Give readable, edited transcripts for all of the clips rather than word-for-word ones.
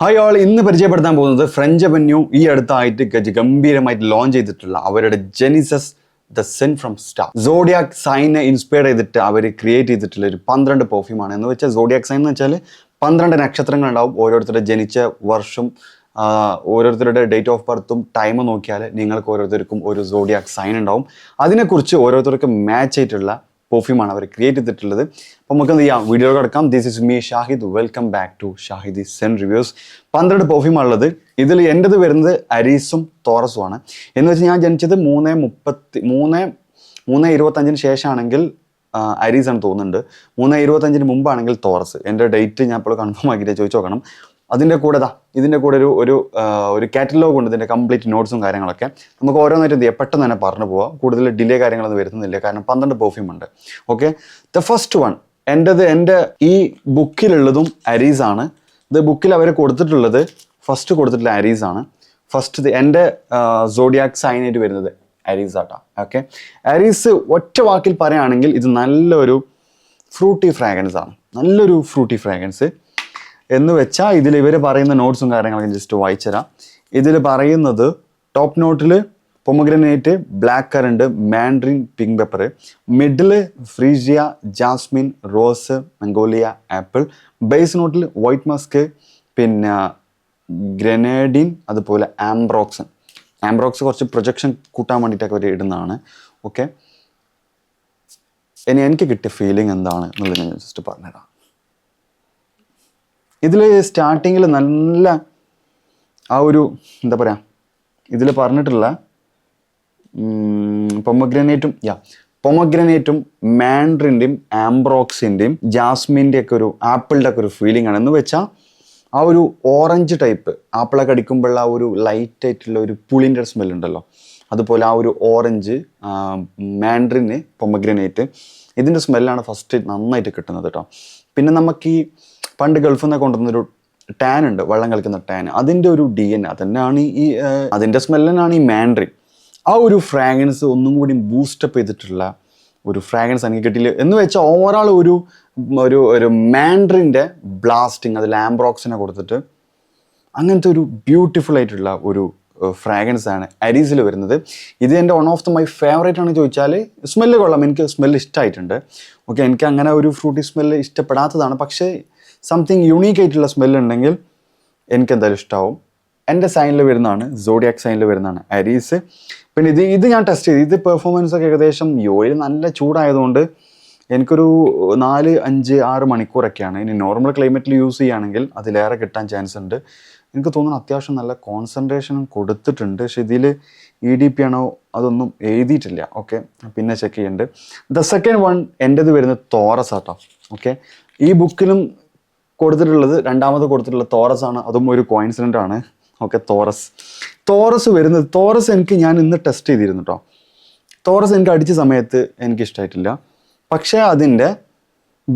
Hi all ഇന്ന് പരിചയപ്പെടുത്താൻ പോകുന്നത് ഫ്രഞ്ച് അവന്യൂ ഈ അടുത്തായിട്ട് ഗംഭീരമായിട്ട് ലോഞ്ച് ചെയ്തിട്ടുള്ള അവരുടെ Genesis the scent from star zodiac സൈനെ ഇൻസ്പയർ ചെയ്തിട്ട് അവർ ക്രിയേറ്റ് ചെയ്തിട്ടുള്ള ഒരു 12 പെർഫ്യൂമാണ്. എന്ന് വെച്ചാൽ സോഡിയാക് സൈൻ എന്ന് വെച്ചാൽ 12 നക്ഷത്രങ്ങൾ ഉണ്ടാവും. ഓരോരുത്തരുടെ ജനിച്ച വർഷം, ഓരോരുത്തരുടെ ഡേറ്റ് ഓഫ് ബർത്തും ടൈം നോക്കിയാൽ നിങ്ങൾക്ക് ഓരോരുത്തർക്കും ഒരു സോഡിയാക് സൈൻ ഉണ്ടാവും. അതിനെക്കുറിച്ച് ഓരോരുത്തർക്കും മാച്ച് ആയിട്ടുള്ള പെർഫ്യൂമാണ് അവർ ക്രിയേറ്റ് ചെയ്തിട്ടുള്ളത്. അപ്പോൾ നമുക്ക് എന്ത് ചെയ്യാം, വീഡിയോ കിടക്കാം. This is me Shahid, welcome back to Shahid zen reviews. 12 പെർഫ്യൂമാണുള്ളത്. ഇതിൽ എൻ്റെത് വരുന്നത് അരീസും തോറസും ആണ്. എന്ന് വെച്ചാൽ ഞാൻ ജനിച്ചത് 3:25 ശേഷമാണെങ്കിൽ അരീസ് ആണ് തോന്നുന്നുണ്ട്, 3:25 മുമ്പാണെങ്കിൽ തോറസ്. എൻ്റെ ഡേറ്റ് ഞാൻ ഇപ്പോൾ കൺഫേം ആക്കിയിട്ട് ചോദിച്ചു നോക്കണം. ഇതിൻ്റെ കൂടെ ഒരു കാറ്റലോഗ് ഉണ്ട്, ഇതിൻ്റെ കംപ്ലീറ്റ് നോട്ട്സും കാര്യങ്ങളൊക്കെ. നമുക്ക് ഓരോന്നായിട്ട് എന്ത് ചെയ്യാം, പെട്ടെന്ന് തന്നെ പറഞ്ഞു പോവാം. കൂടുതൽ ഡിലേ കാര്യങ്ങളൊന്നും വരുന്നില്ല, കാരണം 12 പെർഫ്യൂം ഉണ്ട്. ഓക്കെ, ദ ഫസ്റ്റ് വൺ എൻ്റെ ഈ ബുക്കിലുള്ളതും അരീസ് ആണ്. ഇത് ബുക്കിൽ അവർ ഫസ്റ്റ് കൊടുത്തിട്ടുള്ള അരീസ് ആണ്. ഫസ്റ്റ് എൻ്റെ സോഡിയാക് സൈനായിട്ട് വരുന്നത് അരീസ് ആട്ടാ. ഓക്കെ, അരീസ് ഒറ്റ വാക്കിൽ പറയുകയാണെങ്കിൽ ഇത് നല്ലൊരു ഫ്രൂട്ടി ഫ്രാഗ്രൻസ് എന്ന് വെച്ചാൽ ഇതിൽ ഇവർ പറയുന്ന നോട്ട്സും കാര്യങ്ങളൊക്കെ ജസ്റ്റ് വായിച്ചുതരാം. ഇതിൽ പറയുന്നത് ടോപ്പ് നോട്ടിൽ pomegranate, black currant, mandarin, pink pepper. Middle freesia, jasmine, rose, magnolia, apple. Base നോട്ടിൽ വൈറ്റ് മസ്ക്, പിന്നെ ഗ്രനേഡിൻ, അതുപോലെ ആംബ്രോക്സ് കുറച്ച് പ്രൊജക്ഷൻ കൂട്ടാൻ വേണ്ടിയിട്ടൊക്കെ അവർ ഇടുന്നതാണ്. ഓക്കെ, ഇനി എനിക്ക് കിട്ടിയ ഫീലിംഗ് എന്താണ് എന്നുള്ളത് ഞാൻ ജസ്റ്റ് പറഞ്ഞുതരാം. ഇതിൽ സ്റ്റാർട്ടിങ്ങിൽ നല്ല എന്താ പറയുക, ഇതിൽ പറഞ്ഞിട്ടുള്ള പൊമഗ്രനേറ്റും മാൻഡറിൻ്റെയും ആംബ്രോക്സിൻ്റെയും ജാസ്മിൻ്റെ ഒക്കെ ആപ്പിളിൻ്റെ ഒക്കെ ഒരു ഫീലിംഗ് ആണ്. എന്ന് വെച്ചാൽ ആ ഒരു ഓറഞ്ച് ടൈപ്പ് ആപ്പിളൊക്കെ അടിക്കുമ്പോഴുള്ള ആ ഒരു ലൈറ്റ് ആയിട്ടുള്ള ഒരു പുളിൻ്റെ സ്മെൽ ഉണ്ടല്ലോ, അതുപോലെ ആ ഒരു ഓറഞ്ച്, മാൻഡറിന്, പൊമഗ്രനേറ്റ്, ഇതിൻ്റെ സ്മെല്ലാണ് ഫസ്റ്റ് നന്നായിട്ട് കിട്ടുന്നത് കേട്ടോ. പിന്നെ നമുക്ക് ഈ പണ്ട് ഗൾഫിൽ നിന്ന് കൊണ്ടുവന്നൊരു ടാൻ ഉണ്ട്, വെള്ളം കളിക്കുന്ന ടാൻ, അതിൻ്റെ ഒരു DNA അതന്നെയാണ് അതിൻ്റെ സ്മെല്ലിനാണ് ഈ മാൻഡറിൻ. ആ ഒരു ഫ്രാഗ്രൻസ് ഒന്നും കൂടി ബൂസ്റ്റപ്പ് ചെയ്തിട്ടുള്ള ഒരു ഫ്രാഗ്രൻസ് എനിക്ക് കിട്ടിയില്ല. എന്ന് വെച്ചാൽ ഓവറാൾ ഒരു മാൻഡറിൻ്റെ ബ്ലാസ്റ്റിങ്, അതിൽ ആംബ്രോക്സിനെ കൊടുത്തിട്ട് അങ്ങനത്തെ ഒരു ബ്യൂട്ടിഫുൾ ആയിട്ടുള്ള ഒരു ഫ്രാഗ്രൻസ് ആണ് അരീസിൽ വരുന്നത്. ഇത് എൻ്റെ വൺ ഓഫ് മൈ ഫേവറേറ്റ് ആണ് ചോദിച്ചാൽ. സ്മെല്ല് കൊള്ളാം, എനിക്ക് സ്മെല്ല് ഇഷ്ടമായിട്ടുണ്ട്. ഓക്കെ, എനിക്ക് അങ്ങനെ ഒരു ഫ്രൂട്ടി സ്മെല്ല് ഇഷ്ടപ്പെടാത്തതാണ്, പക്ഷേ സംതിങ് യുണീക്ക് ആയിട്ടുള്ള സ്മെല്ല് ഉണ്ടെങ്കിൽ എനിക്ക് എന്തായാലും ഇഷ്ടമാവും. എൻ്റെ സൈനിൽ വരുന്നതാണ്, സോഡിയാക് സൈനിൽ വരുന്നതാണ് അരീസ്. പിന്നെ ഇത് ഞാൻ ടെസ്റ്റ് ചെയ്തു. ഇത് പെർഫോമൻസ് ഒക്കെ ഏകദേശം യോയിൽ നല്ല ചൂടായതുകൊണ്ട് എനിക്കൊരു 4, 5, 6 മണിക്കൂറൊക്കെയാണ്. ഇനി നോർമൽ ക്ലൈമറ്റിൽ യൂസ് ചെയ്യുകയാണെങ്കിൽ അതിലേറെ കിട്ടാൻ ചാൻസ് ഉണ്ട്. എനിക്ക് തോന്നുന്നു അത്യാവശ്യം നല്ല കോൺസെൻട്രേഷനും കൊടുത്തിട്ടുണ്ട്. പക്ഷെ ഇതിൽ EDP ആണോ അതൊന്നും എഴുതിയിട്ടില്ല. ഓക്കെ, പിന്നെ ചെക്ക് ചെയ്യുന്നുണ്ട്. ദ സെക്കൻഡ് വൺ എൻ്റെത് വരുന്നത് തോറസ് ആട്ടോ. ഓക്കെ, ഈ ബുക്കിലും രണ്ടാമത് കൊടുത്തിട്ടുള്ള തോറസ് ആണ്. അതും ഒരു കോയിൻസിഡൻ്റ് ആണ്. ഓക്കെ, തോറസ് വരുന്നത്, ഞാൻ ഇന്ന് ടെസ്റ്റ് ചെയ്തിരുന്നു കേട്ടോ. തോറസ് എനിക്ക് അടിച്ച സമയത്ത് എനിക്ക് ഇഷ്ടമായിട്ടില്ല. പക്ഷേ അതിൻ്റെ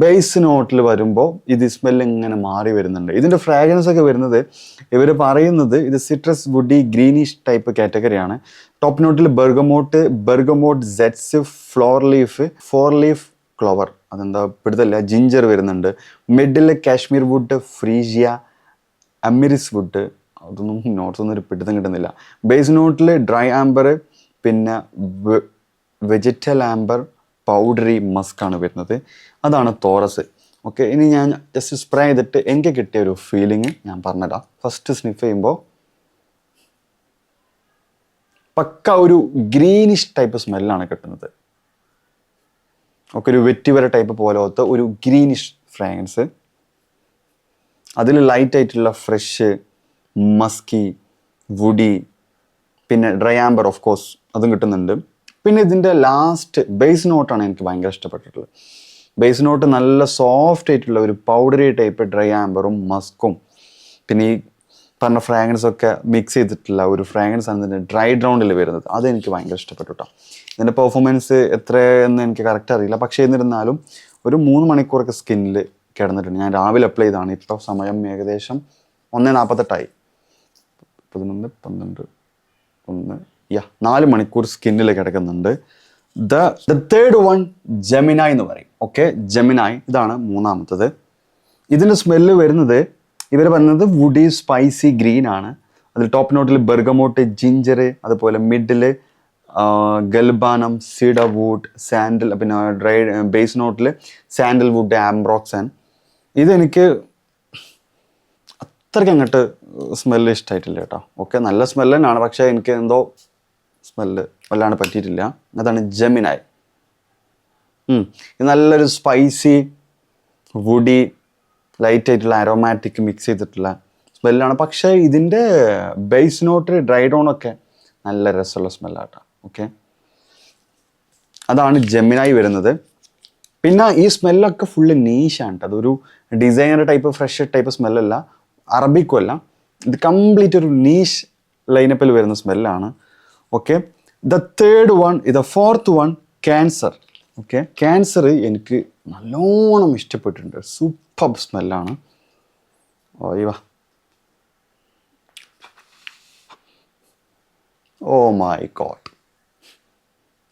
ബേസ് നോട്ടിൽ വരുമ്പോൾ ഇത് സ്മെല്ല് ഇങ്ങനെ മാറി വരുന്നുണ്ട്. ഇതിൻ്റെ ഫ്രാഗ്രൻസ് ഒക്കെ വരുന്നത്, ഇവർ പറയുന്നത് ഇത് സിട്രസ് വുഡി ഗ്രീനിഷ് ടൈപ്പ് കാറ്റഗറിയാണ്. ടോപ്പ് നോട്ടിൽ bergamot, sets, four leaf clover, അതെന്താ പിടുത്തല്ല, ജിഞ്ചർ വരുന്നുണ്ട്. Middle cashmere wood, freesia, amyris wood, അതൊന്നും നോട്ട്സൊന്നും ഒരു പിടുത്തം കിട്ടുന്നില്ല. ബേസ് നോട്ടിൽ ഡ്രൈ ആംബർ, പിന്നെ വെജിറ്റൽ ആംബർ, പൗഡറി മസ്കാണ് വരുന്നത്. അതാണ് തോറസ്. ഓക്കെ, ഇനി ഞാൻ ജസ്റ്റ് സ്പ്രേ ചെയ്തിട്ട് എനിക്ക് കിട്ടിയ ഒരു ഫീലിംഗ് ഞാൻ പറഞ്ഞുതരാം. ഫസ്റ്റ് സ്നിഫ് ചെയ്യുമ്പോൾ പക്ക ഒരു ഗ്രീനിഷ് ടൈപ്പ് സ്മെല്ലാണ് കിട്ടുന്നത്. ഒക്കെ ഒരു വെറ്റിവര ടൈപ്പ് പോലത്തെ ഒരു ഗ്രീനിഷ് ഫ്രാഗ്രൻസ്. അതിൽ ലൈറ്റ് ആയിട്ടുള്ള ഫ്രഷ്, മസ്കി, വുഡി, പിന്നെ ഡ്രൈ ആംബർ ഓഫ് കോഴ്സ് അതും കിട്ടുന്നുണ്ട്. പിന്നെ ഇതിൻ്റെ ലാസ്റ്റ് ബേസ് നോട്ടാണ് എനിക്ക് ഭയങ്കര ഇഷ്ടപ്പെട്ടിട്ടുള്ളത്. ബേസ് നോട്ട് നല്ല സോഫ്റ്റ് ആയിട്ടുള്ള ഒരു പൗഡറി ടൈപ്പ് ഡ്രൈ ആംബറും മസ്കും പിന്നെ ഈ പറഞ്ഞ ഫ്രാഗ്രൻസ് ഒക്കെ മിക്സ് ചെയ്തിട്ടുള്ള ഒരു ഫ്രാഗ്രൻസ് ആണ് ഇതിൻ്റെ ഡ്രൈ റൗണ്ടിൽ വരുന്നത്. അതെനിക്ക് ഭയങ്കര ഇഷ്ടപ്പെട്ടു കേട്ടോ. ഇതിൻ്റെ പെർഫോമൻസ് എത്രയെന്ന് എനിക്ക് കറക്റ്റ് അറിയില്ല, പക്ഷേ എന്നിരുന്നാലും ഒരു 3 മണിക്കൂറൊക്കെ സ്കിന്നിൽ കിടന്നിട്ടുണ്ട്. ഞാൻ രാവിലെ അപ്ലൈ ചെയ്താണ്. ഇപ്പോൾ സമയം ഏകദേശം 1:48 11, 12, 1, 4 മണിക്കൂർ സ്കിന്നിൽ കിടക്കുന്നുണ്ട്. ദ തേർഡ് വൺ ജെമിനായി എന്ന് പറയും. ഓക്കെ, ജെമിനായി ഇതാണ് മൂന്നാമത്തത്. ഇതിൻ്റെ സ്മെല്ല് വരുന്നത് ഇവർ പറയുന്നത് വുഡി സ്പൈസി ഗ്രീൻ ആണ്. അതിൽ ടോപ്പ് നോട്ടിൽ ബെർഗമോട്ട്, ജിഞ്ചർ, അതുപോലെ മിഡിൽ ഗൽബാനം, സീഡർ വുഡ്, സാൻഡൽ, പിന്നെ ഡ്രൈ ബേസ് നോട്ടിൽ സാൻഡൽ വുഡ്, ആംബ്രോക്സൻ. ഇതെനിക്ക് അത്രയ്ക്ക് അങ്ങോട്ട് സ്മെല്ല് ഇഷ്ടമായിട്ടില്ല കേട്ടോ. ഓക്കെ, നല്ല സ്മെല്ല് തന്നെയാണ്, പക്ഷേ എനിക്ക് എന്തോ സ്മെല്ല് വല്ലാണ്ട് പറ്റിയിട്ടില്ല. അതാണ് ജെമിനായി. ഇത് നല്ലൊരു സ്പൈസി വുഡി ലൈറ്റ് ആയിട്ടുള്ള അരോമാറ്റിക് മിക്സ് ചെയ്തിട്ടുള്ള സ്മെല്ലാണ്. പക്ഷേ ഇതിൻ്റെ ബേസ് നോട്ട് ഡ്രൈ ഡോണൊക്കെ നല്ല രസമുള്ള സ്മെല്ലാട്ടോ. ഓക്കെ, അതാണ് ജെമിനായി വരുന്നത്. പിന്നെ ഈ സ്മെല്ലൊക്കെ ഫുള്ള് നീഷാണ് കേട്ടോ. അതൊരു ഡിസൈനർ ടൈപ്പ് ഫ്രഷ് ടൈപ്പ് സ്മെല്ലല്ല, അറബിക്കും അല്ല. ഇത് കംപ്ലീറ്റ് ഒരു നീഷ് ലൈനപ്പിൽ വരുന്ന സ്മെല്ലാണ്. ഓക്കെ, ദ തേർഡ് വൺ, ഇത് fourth one, Cancer. Okay, Cancer എനിക്ക് നല്ലോണം ഇഷ്ടപ്പെട്ടിട്ടുണ്ട്. സൂപ്പർ സ്മെല്ലാണ്. ഓയ്വാ, oh my god,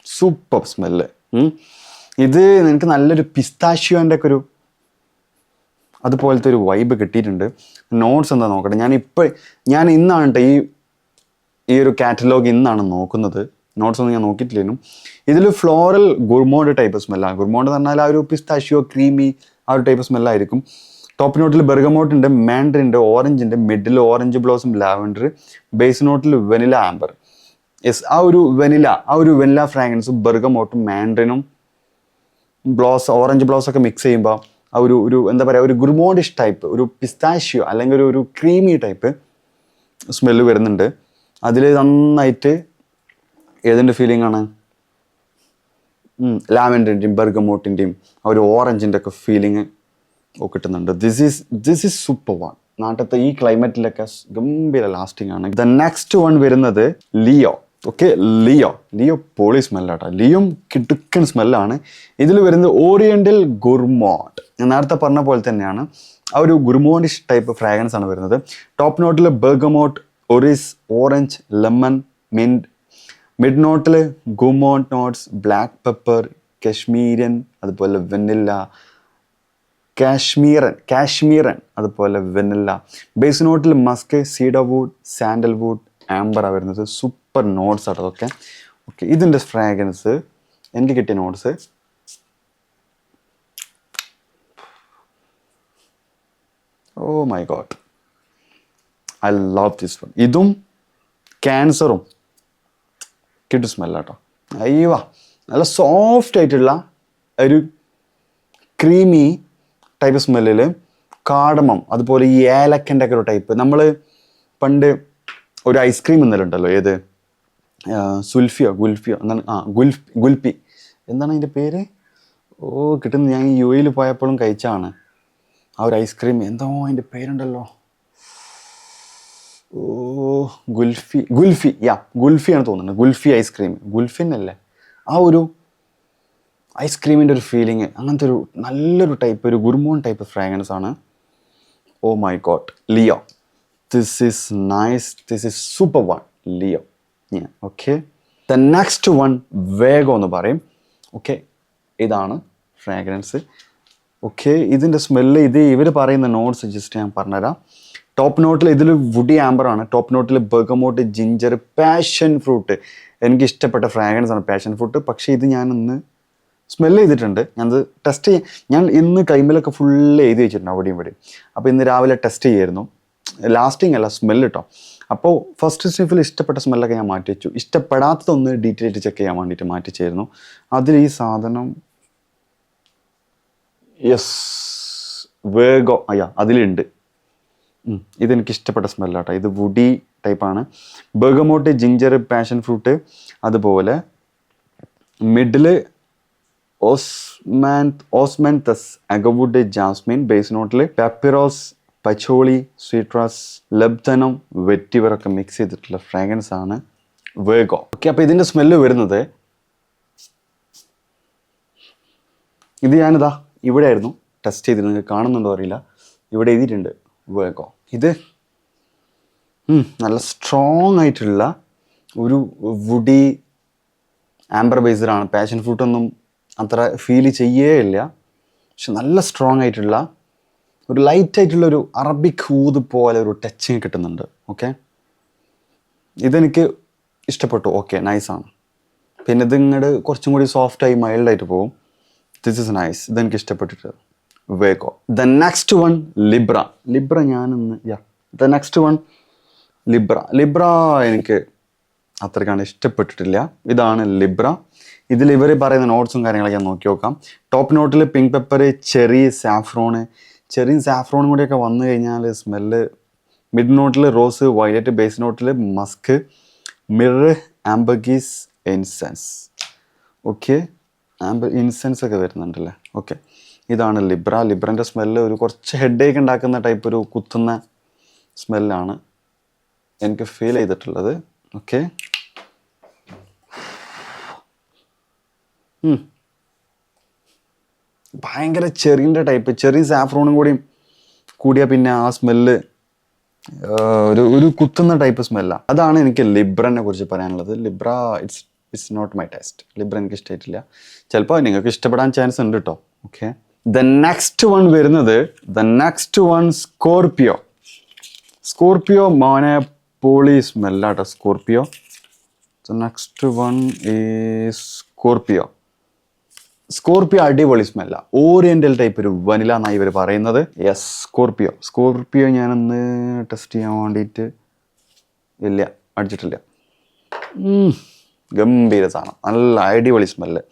super smell. ഇത് എനിക്ക് നല്ലൊരു പിസ്താഷ്യോൻ്റെ ഒക്കെ ഒരു അതുപോലത്തെ ഒരു വൈബ് കിട്ടിയിട്ടുണ്ട്. നോട്ട്സ് എന്താ നോക്കട്ടെ. ഞാൻ ഇന്നാണ് കേട്ടോ ഈ ഒരു കാറ്റലോഗ് ഇന്നാണ് നോക്കുന്നത്. നോട്ട്സ് ഒന്നും ഞാൻ നോക്കിയിട്ടില്ലേനും. ഇതിൽ ഫ്ലോറൽ ഗുർമോണ്ട് ടൈപ്പ് സ്മെല്ലാണ്. ഗുർമോണ്ട് എന്ന് പറഞ്ഞാൽ ആ ഒരു പിസ്താഷ്യോ ക്രീമി ആ ഒരു ടൈപ്പ് സ്മെല്ലായിരിക്കും. ടോപ്പ് നോട്ടിൽ ബെർഗമോട്ട് ഉണ്ട്, മാൻഡറിൻ ഉണ്ട്, ഓറഞ്ച് ഉണ്ട്, middle orange blossom lavender, base നോട്ടിൽ വെനില ആംബർ. യെസ്, ആ ഒരു വെനില ഫ്രാഗ്രൻസും ബെർഗമോട്ടും മാൻഡറിനും ഓറഞ്ച് ബ്ലോസ് ഒക്കെ മിക്സ് ചെയ്യുമ്പോൾ ആ ഒരു എന്താ പറയുക, ഒരു ഗുർമോണ്ടിഷ് ടൈപ്പ്, ഒരു പിസ്താഷ്യോ അല്ലെങ്കിൽ ഒരു ക്രീമി ടൈപ്പ് സ്മെല്ല് വരുന്നുണ്ട്. അതിൽ നന്നായിട്ട് ഏതിൻ്റെ ഫീലിംഗ് ആണ്, ലാവൻഡറിൻ്റെയും ബെർഗമോട്ടിൻ്റെയും ആ ഒരു ഓറഞ്ചിൻ്റെ ഒക്കെ ഫീലിംഗ് കിട്ടുന്നുണ്ട്. This is super one. നാട്ടിലത്തെ ഈ ക്ലൈമറ്റിലൊക്കെ ഗംഭീര ലാസ്റ്റിംഗ് ആണ്. ദ നെക്സ്റ്റ് വൺ വരുന്നത് ലിയോ. ഓക്കെ, ലിയോ പോളി സ്മെല്ലാട്ടോ. ലിയും കിടുക്കൻ സ്മെല്ലാണ്. ഇതിൽ വരുന്നത് ഓറിയൻ്റൽ ഗുർമോട്ട്. ഞാൻ നേരത്തെ പറഞ്ഞ പോലെ തന്നെയാണ്, ആ ഒരു ഗുർമോണ്ടിഷ് ടൈപ്പ് ഫ്രാഗ്രൻസ് ആണ് വരുന്നത്. ടോപ്പ് നോട്ടിൽ bergamot, orris, orange, lemon, mint. Mid നോട്ടിൽ ഗുമോട്ട് നോട്ട്സ്, ബ്ലാക്ക് പെപ്പർ, കശ്മീരൻ, അതുപോലെ വെനില്ല, കാശ്മീരൻ, അതുപോലെ വെനില്ല. ബേസ് നോട്ടിൽ musk, cedar wood, sandal wood, ആംബറാ വരുന്നത്. സൂപ്പർ നോട്ട്സ് ആണ് അതൊക്കെ. ഓക്കെ, ഇതിൻ്റെ ഫ്രാഗ്രൻസ് എനിക്ക് കിട്ടിയ notes oh my god, I love this one. ഇതും ക്യാൻസറും കിട്ടു സ്മെല്ലാട്ടോ. അയ്യോ, നല്ല സോഫ്റ്റ് ആയിട്ടുള്ള ഒരു ക്രീമി ടൈപ്പ് സ്മെല്ലിൽ കാടമം, അതുപോലെ ഈ ഏലക്കൻ്റെ ഒക്കെ ഒരു ടൈപ്പ്. നമ്മൾ പണ്ട് ഒരു ഐസ്ക്രീം ഇന്നലുണ്ടല്ലോ, ഏത് ഗുൽഫി എന്താണ്, ഗുൽപ്പി എന്താണ് അതിൻ്റെ പേര്? കിട്ടുന്നത്, ഞാൻ യു എയിൽ പോയപ്പോഴും കഴിച്ചാണ് ആ ഒരു ഐസ്ക്രീം. എന്തോ അതിൻ്റെ പേരുണ്ടല്ലോ, ഗുൽഫിയാണ് തോന്നുന്നത്. ഗുൽഫി ഐസ്ക്രീം, ഗുൽഫിന്നല്ലേ ആ ഒരു ഐസ്ക്രീമിൻ്റെ ഒരു ഫീലിങ്. അങ്ങനത്തെ ഒരു നല്ലൊരു ടൈപ്പ്, ഒരു ഗുർമോൺ ടൈപ്പ് ഫ്രാഗ്രൻസ് ആണ്. Oh my god, Leo, this is nice, this is super one, Leo. Okay, the next one വേഗോ എന്ന് പറയും. ഓക്കെ, ഇതാണ് ഫ്രാഗ്രൻസ്. ഓക്കെ, ഇതിൻ്റെ സ്മെല്ല്, ഇവർ പറയുന്ന നോട്ട്സ് ജസ്റ്റ് ഞാൻ പറഞ്ഞുതരാം. ടോപ്പ് നോട്ടിൽ ഇതിൽ വുഡി ആംബറാണ്. ടോപ്പ് നോട്ടിൽ ബെർഗമോട്ട്, ജിഞ്ചർ, പാഷൻ ഫ്രൂട്ട്. എനിക്ക് ഇഷ്ടപ്പെട്ട ഫ്രാഗ്രൻസ് ആണ് പാഷൻ ഫ്രൂട്ട്. പക്ഷേ ഇത് ഞാനൊന്ന് സ്മെല്ല് ചെയ്തിട്ടുണ്ട്. ഞാൻ ഇന്ന് കൈമിലൊക്കെ ഫുള്ള് എഴുതി വെച്ചിട്ടുണ്ട് അവിടെയും ഇവിടെയും. അപ്പോൾ ഇന്ന് രാവിലെ ടെസ്റ്റ് ചെയ്യായിരുന്നു. ലാസ്റ്റിംഗ് അല്ല, സ്മെല്ല് കേട്ടോ. അപ്പോൾ ഫസ്റ്റ് സ്നിഫിൽ ഇഷ്ടപ്പെട്ട സ്മെല്ലൊക്കെ ഞാൻ മാറ്റി വെച്ചു. ഇഷ്ടപ്പെടാത്തതൊന്ന് ഡീറ്റെയിൽ ആയിട്ട് ചെക്ക് ചെയ്യാൻ വേണ്ടിയിട്ട് മാറ്റിച്ചായിരുന്നു. അതിൽ ഈ സാധനം വേഗോ അതിലുണ്ട്. ഇതെനിക്ക് ഇഷ്ടപ്പെട്ട സ്മെല്ലാട്ടോ. ഇത് വുഡി ടൈപ്പാണ്. ബെർഗമോട്ട്, ജിഞ്ചർ, പാഷൻ ഫ്രൂട്ട്, അതുപോലെ മിഡില് ഓസ്മാൻതസ്, അഗവുഡ്, ജാസ്മിൻ. ബേസ് നോട്ടിൽ പെപ്പിറോസ്, പച്ചോളി, സ്വീറ്റ്രസ്, ലബ്ധനം, വെറ്റിവറൊക്കെ മിക്സ് ചെയ്തിട്ടുള്ള ഫ്രാഗ്രൻസ് ആണ് വേഗോ. ഓക്കെ, അപ്പോൾ ഇതിൻ്റെ സ്മെല്ല് വരുന്നത്, ഇത് ഞാനിതാ ഇവിടെ ആയിരുന്നു ടെസ്റ്റ് ചെയ്തിട്ട്, നിങ്ങൾക്ക് കാണുന്നുണ്ടോ അറിയില്ല, ഇവിടെ എഴുതിയിട്ടുണ്ട് വേഗോ. ഇത് നല്ല സ്ട്രോങ് ആയിട്ടുള്ള ഒരു വുഡി ആംബർ ബേസ്ഡാണ്. പാഷൻ ഫ്രൂട്ടൊന്നും അത്ര ഫീൽ ചെയ്യേ ഇല്ല, പക്ഷെ നല്ല സ്ട്രോങ് ആയിട്ടുള്ള ഒരു ലൈറ്റ് ആയിട്ടുള്ളൊരു അറബിക് ഊത് പോലെ ഒരു ടച്ചിങ് കിട്ടുന്നുണ്ട്. ഓക്കെ, ഇതെനിക്ക് ഇഷ്ടപ്പെട്ടു. ഓക്കെ, നൈസാണ്. പിന്നെ ഇത് ഇങ്ങോട്ട് കുറച്ചും കൂടി സോഫ്റ്റായി മൈൽഡായിട്ട് പോകും. This is nice. ഇതെനിക്ക് ഇഷ്ടപ്പെട്ടിട്ട് വേഗോ. ദ നെക്സ്റ്റ് വൺ ലിബ്ര ഞാനൊന്ന് ദ നെക്സ്റ്റ് വൺ ലിബ്ര എനിക്ക് അത്രയ്ക്കാണ് ഇഷ്ടപ്പെട്ടിട്ടില്ല. ഇതാണ് ലിബ്ര. ഇതിൽ ഇവർ പറയുന്ന നോട്ട്സും കാര്യങ്ങളൊക്കെ ഞാൻ നോക്കി നോക്കാം. ടോപ്പ് നോട്ടിൽ പിങ്ക് പെപ്പർ, ചെറിയും സാഫ്രോണും കൂടിയൊക്കെ വന്നു കഴിഞ്ഞാൽ സ്മെല്ല്. മിഡ് നോട്ടിൽ റോസ് വയലറ്റ്, ബേസ് നോട്ടിൽ musk, myrrh, ambergris, incense. Okay, incense ഒക്കെ വരുന്നുണ്ടല്ലേ. ഓക്കെ, ഇതാണ് ലിബ്രൻ്റെ സ്മെല്ല് ഒരു കുറച്ച് ഹെഡേക്ക് ഉണ്ടാക്കുന്ന ടൈപ്പ് ഒരു കുത്തുന്ന സ്മെല്ലാണ് എനിക്ക് ഫീൽ ചെയ്തിട്ടുള്ളത്. ഓക്കെ, ഭയങ്കര ചെറിൻ്റെ ടൈപ്പ്. ചെറി സാഫ്രോണും കൂടിയാൽ പിന്നെ ആ സ്മെല്ല് ഒരു കുത്തുന്ന ടൈപ്പ് സ്മെല്ലാണ്. അതാണ് എനിക്ക് ലിബ്രനെ കുറിച്ച് പറയാനുള്ളത്. Libra it's not my taste. Libra എനിക്ക് ഇഷ്ടമായിട്ടില്ല. ചിലപ്പോൾ നിങ്ങൾക്ക് ഇഷ്ടപ്പെടാൻ ചാൻസ് ഉണ്ട് കേട്ടോ. Okay, the next one Scorpio മോനെ പോളി സ്മെല്ലാട്ടോ Scorpio. The next one is Scorpio അടിപൊളി സ്മെല്ല. ഓറിയന്റൽ ടൈപ്പ് ഒരു വനില എന്നാണ് ഇവർ പറയുന്നത്. യെസ്, സ്കോർപിയോ ഞാനൊന്ന് ടെസ്റ്റ് ചെയ്യാൻ വേണ്ടിയിട്ട് അടിച്ചിട്ടില്ല. ഗംഭീര സാധനം, നല്ല അടിപൊളി സ്മെല്ല്.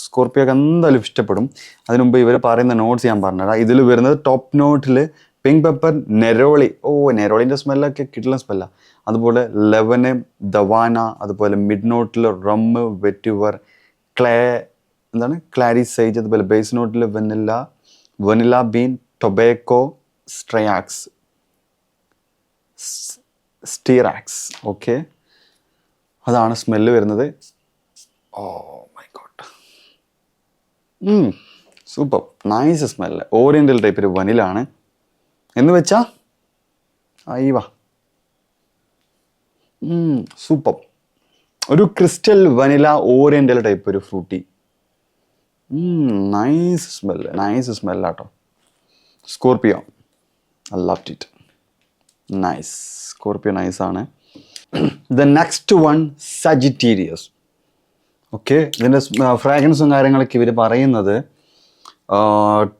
സ്കോർപിയോക്ക് എന്തായാലും ഇഷ്ടപ്പെടും. അതിനു മുമ്പ് ഇവർ പറയുന്ന നോട്ട്സ് ഞാൻ പറഞ്ഞുതരാം. ഇതിൽ വരുന്നത് ടോപ്പ് നോട്ടിൽ പിങ്ക് പെപ്പർ, നെരോളി. നെരോളിൻ്റെ സ്മെല്ലൊക്കെ കിട്ടുന്ന സ്മെല്ലാണ്. അതുപോലെ ലെവന്, ദവാന, അതുപോലെ മിഡ് നോട്ടിൽ റമ്മ്, വെറ്റിവർ, ക്ലാരിസേജ്, അതുപോലെ ബേസ് നോട്ടിൽ vanilla bean, tobacco, styrax. Okay, അതാണ് സ്മെല്ല് വരുന്നത്. Oh my god, super nice smell. Oriental type ഒരു വനിലാണ് എന്ന് വെച്ചാ അയ്യവാ, സൂപ്പർ. ഒരു ക്രിസ്റ്റൽ വനില ഓറിയന്റൽ ടൈപ്പ് ഒരു ഫ്രൂട്ടി. നൈസ് സ്മെല്ലാട്ടോ. Scorpio I loved it. Nice, Scorpio നൈസാണ്. The next one Sagittarius. Okay, ഇതിൻ്റെ ഫ്രാഗ്രൻസും കാര്യങ്ങളൊക്കെ ഇവർ പറയുന്നത്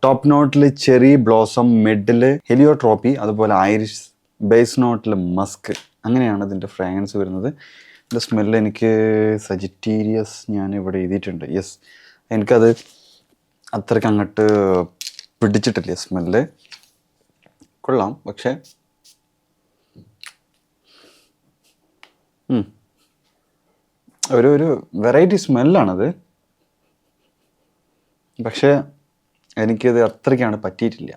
ടോപ്പ് നോട്ടിൽ ചെറി ബ്ലോസം, മിഡിൽ ഹെലിയോട്രോപ്പി, അതുപോലെ ഐറിഷ്, ബേസ് നോട്ടിൽ മസ്ക്. അങ്ങനെയാണ് ഇതിൻ്റെ ഫ്രാഗ്രൻസ് വരുന്നത്. ഇതിൻ്റെ സ്മെല്ല് എനിക്ക് സജിറ്റീരിയസ് ഞാൻ ഇവിടെ എഴുതിയിട്ടുണ്ട്. യെസ്, എനിക്കത് അത്രയ്ക്ക് അങ്ങോട്ട് പിടിച്ചിട്ടില്ല സ്മെല്ല്. കൊള്ളാം, പക്ഷേ ഒരു വെറൈറ്റി സ്മെല്ലാണത്. പക്ഷേ എനിക്കത് അത്രയ്ക്കാണ് പറ്റിയിട്ടില്ല.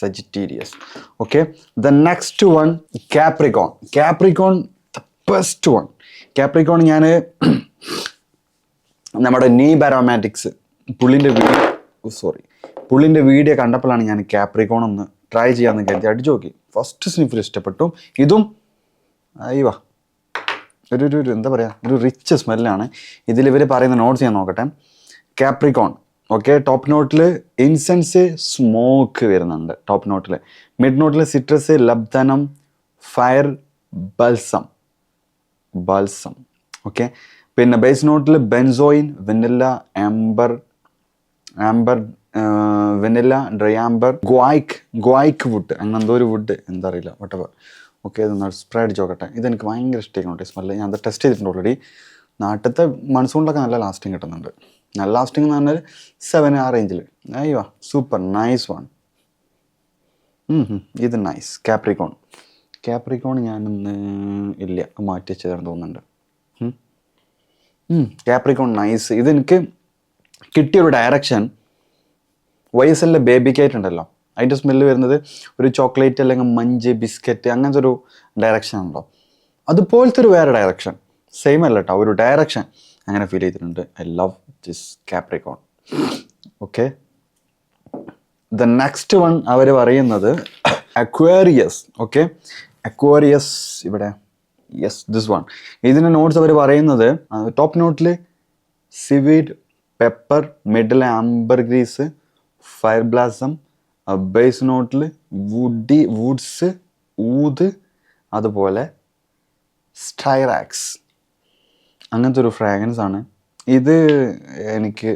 Sagittarius. Okay, the next one Capricorn the best one. Capricorn ഞാൻ നമ്മുടെ നീബ് അരോമാറ്റിക്സ് പുള്ളിൻ്റെ വീഡിയോ കണ്ടപ്പോഴാണ് ഞാൻ കാപ്രിക്കോൺ ഒന്ന് ട്രൈ ചെയ്യാമെന്ന് കരുതി അടിച്ചു നോക്കി. ഫസ്റ്റ് സ്നിഫിൽ ഇഷ്ടപ്പെട്ടു. ഇതും അയ്യവാ ഒരു എന്താ പറയുക, ഒരു റിച്ച് സ്മെല്ലാണ്. ഇതിൽ ഇവർ പറയുന്ന നോട്ട്സ് ഞാൻ നോക്കട്ടെ. കാപ്രിക്കോൺ. ഓക്കെ, ടോപ്പ് നോട്ടിൽ ഇൻസെൻസ്, സ്മോക്ക് വരുന്നുണ്ട് ടോപ്പ് നോട്ടിൽ. മിഡ് നോട്ടിൽ citrus, labdanum, fir, balsam. Okay, പിന്നെ ബേസ് നോട്ടിൽ benzoin, vanilla, amber, vanilla, dry amber, guaiac wood, അങ്ങനെ എന്തോ ഒരു വുഡ്, എന്താ അറിയില്ല, വട്ടവർ. ഓക്കെ, ഇതൊന്ന് സ്പ്രേ അടിച്ച് നോക്കട്ടെ. ഇതെനിക്ക് ഭയങ്കര ഇഷ്ടമായിക്കോട്ടെ സ്മെല്ല്. ഞാൻ അത് ടെസ്റ്റ് ചെയ്തിട്ടുണ്ട് ഓൾറെഡി. നാട്ടിലത്തെ മൺസൂണിലൊക്കെ നല്ല ലാസ്റ്റിംഗ് കിട്ടുന്നുണ്ട്. നല്ല ലാസ്റ്റിംഗ് എന്ന് പറഞ്ഞാൽ 7 ആ റേഞ്ചിൽ. അയ്യോ സൂപ്പർ നൈസ് വൺ. ഇത് നൈസ്. കാപ്രിക്കോൺ ഞാനൊന്ന് മാറ്റി വെച്ചതാണെന്ന് തോന്നുന്നുണ്ട്. Capricorn nice. ഇതെനിക്ക് കിട്ടിയൊരു ഡയറക്ഷൻ YSLൻ്റെ ബേബി കേറ്റ് ഉണ്ടല്ലോ, അതിൻ്റെ സ്മെല്ല് വരുന്നത് ഒരു ചോക്ലേറ്റ് അല്ലെങ്കിൽ മഞ്ച്, ബിസ്ക്കറ്റ്, അങ്ങനത്തെ ഒരു ഡയറക്ഷൻ ഉണ്ടോ, അതുപോലത്തെ ഒരു വേറെ ഡയറക്ഷൻ. സെയിം അല്ല കേട്ടോ, ഒരു ഡയറക്ഷൻ അങ്ങനെ ഫീൽ ചെയ്തിട്ടുണ്ട്. I love this Capricorn. Okay, the next one അവർ പറയുന്നത് അക്വേറിയസ്. ഓക്കെ, അക്വേറിയസ് ഇവിടെ. Yes, this one. ഇതിൻ്റെ നോട്ട്സ് അവർ പറയുന്നത് ടോപ്പ് നോട്ടിൽ seaweed, pepper, middle ambergris, fir balsam, base നോട്ടിൽ വുഡ്സ്, ഊത്, അതുപോലെ സ്റ്റൈറാക്സ്, അങ്ങനത്തെ ഒരു ഫ്രാഗ്രൻസ് ആണ് ഇത്. എനിക്ക്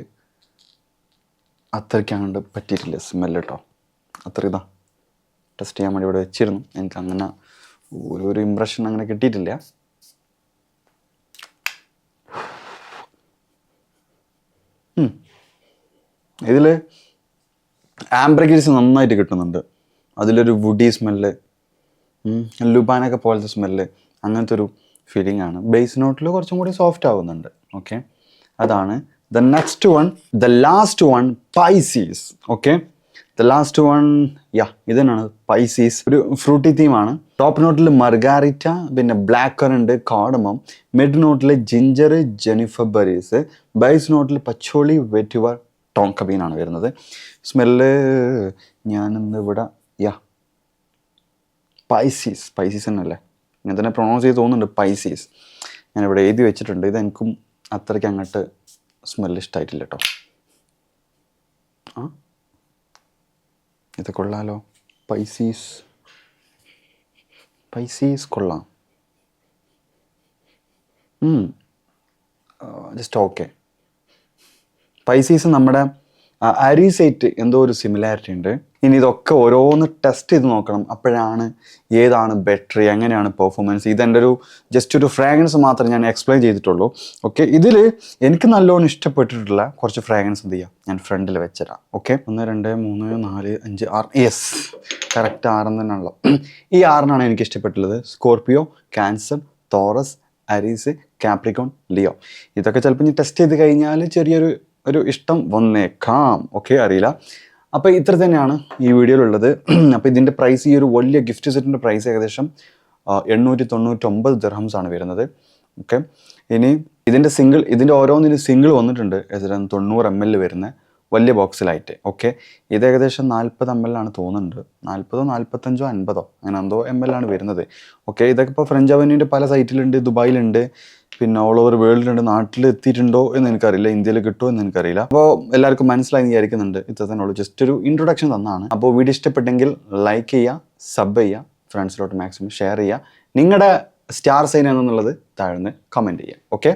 അത്രയ്ക്ക് അങ്ങോട്ട് പറ്റിയിട്ടില്ല സ്മെല്ല് കേട്ടോ. അത്ര ഇതാ ടെസ്റ്റ് ചെയ്യാൻ വേണ്ടി ഇവിടെ വെച്ചിരുന്നു. എനിക്ക് അങ്ങനെ ഒരു ഇമ്പ്രഷൻ അങ്ങനെ കിട്ടിയിട്ടില്ല. ഇതിൽ ആംബ്രഗിൽസ് നന്നായിട്ട് കിട്ടുന്നുണ്ട്. അതിലൊരു വുഡി സ്മെല്ല്, ലുബാനൊക്കെ പോലത്തെ സ്മെല്ല്, അങ്ങനത്തെ ഒരു ഫീലിംഗ് ആണ്. ബേസ് നോട്ടിൽ കുറച്ചും കൂടി സോഫ്റ്റ് ആവുന്നുണ്ട്. ഓക്കെ, അതാണ്. The next one, the last one, Pisces. Okay, the last one, ഇത് തന്നെയാണ് പൈസീസ്. ഒരു ഫ്രൂട്ടി തീമാണ്. ടോപ്പ് നോട്ടിൽ മർഗാരിറ്റ, പിന്നെ ബ്ലാക്ക് കറണ്ട്, കാർഡമം. മിഡ് നോട്ടിൽ ജിഞ്ചർ, ജെനിഫർ ബെറീസ്. ബേസ് നോട്ടിൽ പച്ചോളി, വെറ്റിവർ, ടോങ്ക ബീനാണ് വരുന്നത്. സ്മെല്ല് ഞാനിന്ന് ഇവിടെ പൈസീസ് തന്നെയല്ലേ, ഇങ്ങനെ തന്നെ പ്രൊണൗൺസ് ചെയ്ത് തോന്നുന്നുണ്ട്, പൈസീസ്. ഞാനിവിടെ എഴുതി വെച്ചിട്ടുണ്ട്. ഇതെനിക്കും അത്രയ്ക്ക് അങ്ങോട്ട് സ്മെല്ല് ഇഷ്ടമായിട്ടില്ല കേട്ടോ. ഇത് കൊള്ളാലോ, പൈസീസ് കൊള്ളാം. Just okay. പൈസീസ് നമ്മുടെ അരീസൈറ്റ് എന്തോ ഒരു സിമിലാരിറ്റി ഉണ്ട്. ഇനി ഇതൊക്കെ ഓരോന്ന് ടെസ്റ്റ് ചെയ്ത് നോക്കണം, അപ്പോഴാണ് ഏതാണ് ബെറ്റർ, എങ്ങനെയാണ് പെർഫോമൻസ്. ഇതെൻ്റെ ഒരു ജസ്റ്റ് ഒരു ഫ്രാഗ്രൻസ് മാത്രമേ ഞാൻ എക്സ്പ്ലെയിൻ ചെയ്തിട്ടുള്ളൂ. ഓക്കെ, ഇതിൽ എനിക്ക് നല്ലോണം ഇഷ്ടപ്പെട്ടിട്ടുള്ള കുറച്ച് ഫ്രാഗ്രൻസ് എന്ത് ചെയ്യാം, ഞാൻ ഫ്രണ്ടിൽ വെച്ചുതരാം. ഓക്കെ, 1 2 3 4 5 6, യെസ്, കറക്റ്റ് 6 തന്നെയാണല്ലോ. ഈ 6 എനിക്ക് ഇഷ്ടപ്പെട്ടുള്ളത്. Scorpio, Cancer, Taurus, Aries, Capricorn, Leo. ഇതൊക്കെ ചിലപ്പോൾ ഞാൻ ടെസ്റ്റ് ചെയ്ത് കഴിഞ്ഞാൽ ചെറിയൊരു ഇഷ്ടം വന്നേക്കാം. ഓക്കെ, അറിയില്ല. അപ്പോൾ ഇത്ര തന്നെയാണ് ഈ വീഡിയോയിലുള്ളത്. അപ്പോൾ ഇതിൻ്റെ പ്രൈസ്, ഈ ഒരു വലിയ ഗിഫ്റ്റ് സെറ്റിൻ്റെ പ്രൈസ് ഏകദേശം 899 ദിർഹംസ് ആണ് വരുന്നത്. ഓക്കെ, ഇനി ഇതിൻ്റെ ഓരോന്നിനും സിംഗിൾ വന്നിട്ടുണ്ട്. ഏകദേശം 90 ml വരുന്ന വലിയ ബോക്സിലായിട്ട്. ഓക്കെ, ഇത് ഏകദേശം 40 ml ആണ് തോന്നുന്നുണ്ട്. 40 45 50 അങ്ങനെ എന്തോ ml ആണ് വരുന്നത്. ഓക്കെ, ഇതൊക്കെ ഇപ്പോൾ ഫ്രഞ്ച് അവന്യൂൻ്റെ പല സൈറ്റിലുണ്ട്, ദുബായിലുണ്ട്, പിന്നെ ഓൾ ഓവർ വേൾഡിലുണ്ട്. നാട്ടിൽ എത്തിയിട്ടുണ്ടോ എന്ന് എനിക്കറിയില്ല, ഇന്ത്യയിൽ കിട്ടുമോ എന്ന് എനിക്കറിയില്ല. അപ്പോൾ എല്ലാവർക്കും മനസ്സിലായി വിചാരിക്കുന്നുണ്ട്. ഇത്ര തന്നെ ഉള്ളൂ, ജസ്റ്റ് ഒരു ഇൻട്രൊഡക്ഷൻ തന്നാണ്. അപ്പോൾ വീഡിയോ ഇഷ്ടപ്പെട്ടെങ്കിൽ ലൈക്ക് ചെയ്യുക, സബ് ചെയ്യുക, ഫ്രണ്ട്സിലോട്ട് മാക്സിമം ഷെയർ ചെയ്യുക. നിങ്ങളുടെ സ്റ്റാർ സൈൻ എന്നുള്ളത് താഴ്ന്ന് കമൻറ്റ് ചെയ്യുക. ഓക്കെ.